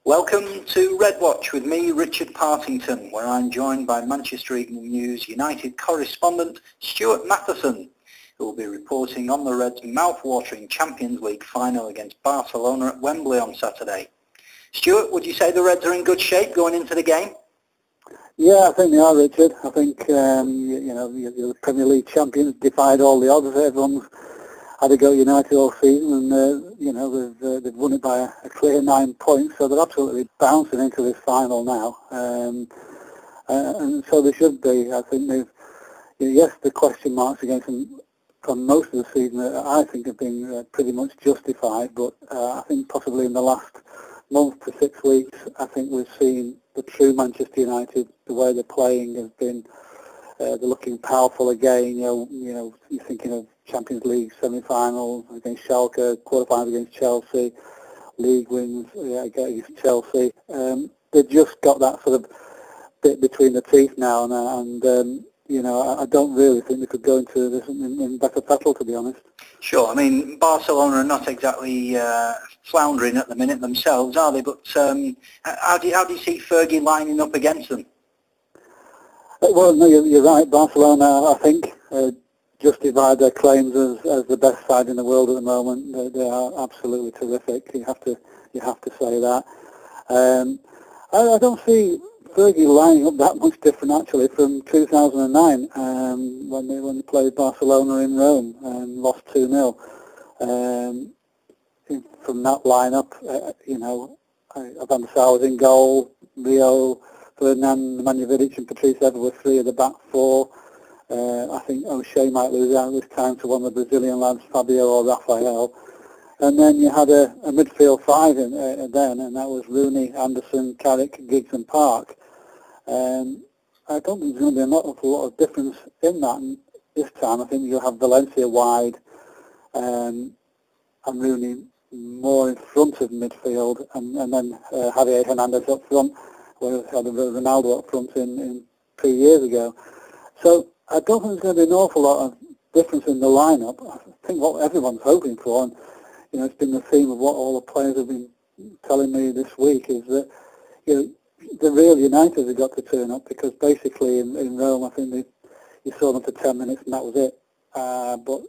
Welcome to Red Watch with me, Richard Partington, where I'm joined by Manchester Evening News United correspondent Stuart Mathieson, who will be reporting on the Reds' mouth-watering Champions League final against Barcelona at Wembley on Saturday. Stuart, would you say the Reds are in good shape going into the game? Yeah, I think they are, Richard. I think you're the Premier League champions, defied all the odds. Everyone's had a go at United all season, and they've won it by a clear 9 points, so they're absolutely bouncing into this final now, and so they should be. I think yes, the question marks against them from most of the season, I think, have been pretty much justified, but I think possibly in the last month to 6 weeks, I think we've seen the true Manchester United. The way they're playing has been, they're looking powerful again. You're thinking of Champions League semi-finals against Schalke, quarterfinals against Chelsea, league wins against Chelsea. They've just got that sort of bit between the teeth now, and I don't really think they could go into this in better fettle, to be honest. Sure. I mean, Barcelona are not exactly floundering at the minute themselves, are they? But how do you see Fergie lining up against them? Well, no, you're right. Barcelona, I think, justify their claims as the best side in the world at the moment. They are absolutely terrific. You have to say that. I don't see Fergie lining up that much different actually from 2009 when they played Barcelona in Rome and lost 2-0. From that lineup, Van der Sar was in goal. Rio, Ferdinand, Manjevic and Patrice Evra were three of the back four. I think O'Shea might lose out this time to one of the Brazilian lads, Fabio or Rafael. And then you had a midfield five then, and that was Rooney, Anderson, Carrick, Giggs and Park. I don't think there's going to be an awful lot of difference in that. And this time I think you'll have Valencia wide and Rooney more in front of midfield, and then Javier Hernandez up front, where we had Ronaldo up front in 3 years ago. So I don't think there's going to be an awful lot of difference in the lineup. I think what everyone's hoping for, and it's been the theme of what all the players have been telling me this week, is that the real United have got to turn up, because basically in Rome I think you saw them for 10 minutes and that was it. But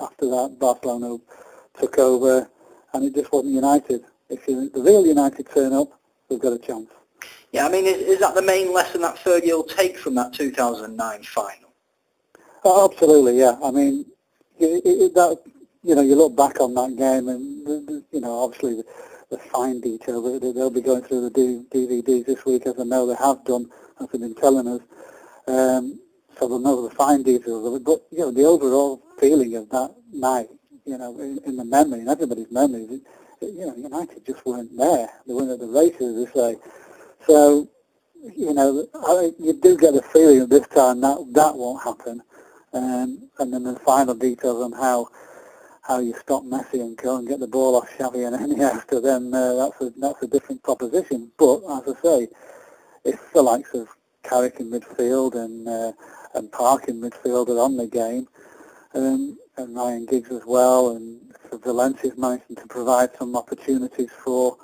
after that Barcelona took over and it just wasn't United. If the real United turn up, they've got a chance. Yeah, I mean, is that the main lesson that Fergie will take from that 2009 final? Absolutely, yeah. I mean, you look back on that game, and obviously the fine detail. They'll be going through the DVDs this week, as I know they have done, as they've been telling us. So they'll know the fine details of it. But the overall feeling of that night, in the memory, in everybody's memory, United just weren't there. They weren't at the races, as they say. So, you do get the feeling that this time that won't happen. And then the final details on how you stop Messi and go and get the ball off Xavi and Iniesta, then that's a different proposition. But as I say, if the likes of Carrick in midfield and Park in midfield are on the game, and Ryan Giggs as well, and for Valencia's managing to provide some opportunities for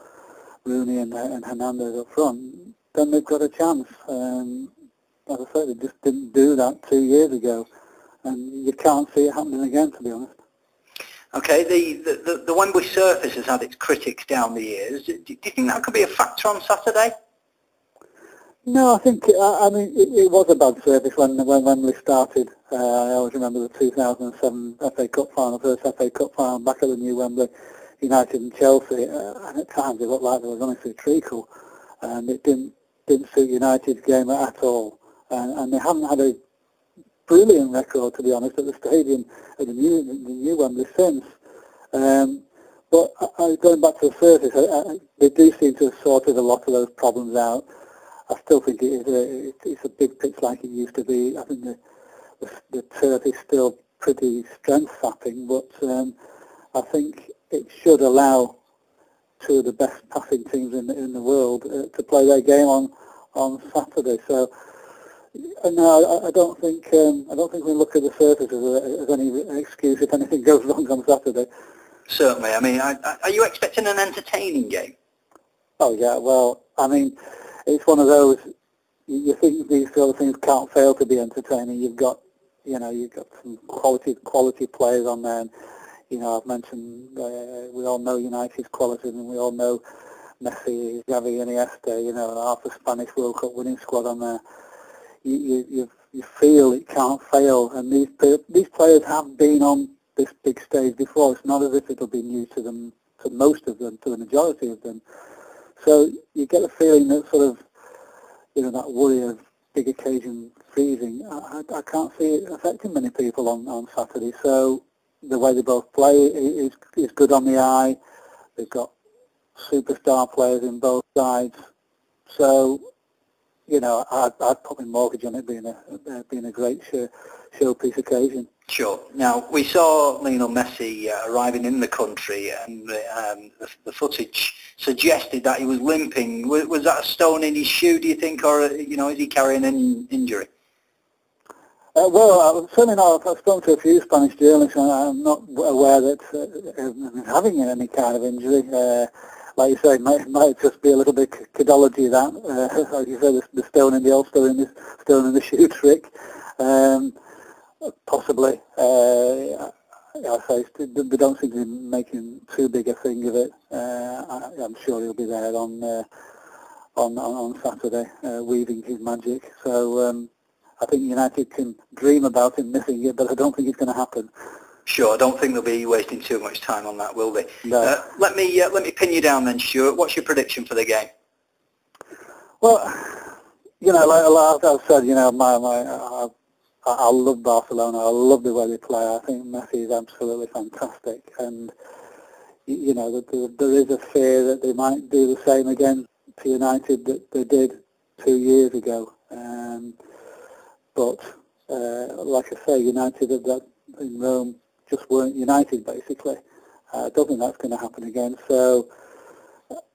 Rooney and Hernandez up front, then they've got a chance. As I say, they just didn't do that 2 years ago, and you can't see it happening again, to be honest. Okay, the Wembley surface has had its critics down the years. Do you think that could be a factor on Saturday? No, I think, it was a bad surface when Wembley started. I always remember the 2007 FA Cup final, first FA Cup final back at the new Wembley, United and Chelsea, and at times it looked like they were running through treacle, and it didn't suit United's game at all. And they haven't had a brilliant record, to be honest, at the stadium, at the new Wembley since. But going back to the surface, they do seem to have sorted a lot of those problems out. I still think it's a big pitch like it used to be. I think the turf is still pretty strength-sapping, but I think it should allow two of the best passing teams in the world to play their game on Saturday. So no, I don't think we look at the surface as any excuse if anything goes wrong on Saturday. Certainly. I mean, are you expecting an entertaining game? Oh yeah, well, I mean, it's one of those, you think these sort of things can't fail to be entertaining. You've got some quality players on there. And, I've mentioned, we all know United's quality, and we all know Messi, Xavi, Iniesta, half the Spanish World Cup winning squad on there. You feel it can't fail, and these players have been on this big stage before. It's not as if it'll be new to them, to most of them, to the majority of them. So you get a feeling that sort of, that worry of big occasion freezing, I can't see it affecting many people on Saturday. So the way they both play is good on the eye. They've got superstar players in both sides. So, I'd put my mortgage on it being a great showpiece occasion. Sure. Now, we saw Lionel Messi arriving in the country, and the footage suggested that he was limping. Was that a stone in his shoe, do you think, or, is he carrying an injury? Well, certainly not. I've spoken to a few Spanish journalists, and I'm not aware that he's having any kind of injury. Like you say, it might just be a little bit codology, that. Like you say, the stone in the old stone in the shoe trick. Possibly. I say they don't seem to be making too big a thing of it. I'm sure he'll be there on Saturday, weaving his magic. So I think United can dream about him missing it, but I don't think it's going to happen. Sure, I don't think they'll be wasting too much time on that, will they? No. Let me pin you down then, Stuart. What's your prediction for the game? Well, like I've said, I love Barcelona. I love the way they play. I think Messi is absolutely fantastic, and there is a fear that they might do the same again to United that they did 2 years ago. But like I say, United in Rome just weren't United, basically. I don't think that's going to happen again. So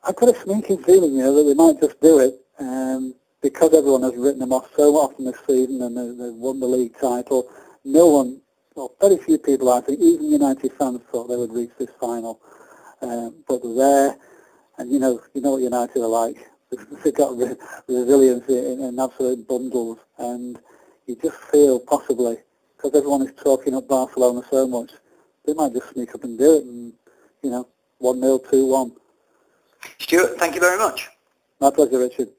I've got a sneaking feeling, that they might just do it. Because everyone has written them off so often this season, and they've won the league title, no one, well, very few people, I think, even United fans thought they would reach this final. But they're there, and you know what United are like. They've got resilience in absolute bundles, and you just feel possibly, because everyone is talking up Barcelona so much, they might just sneak up and do it, and 1-0, 2-1. Stuart, thank you very much. My pleasure, Richard.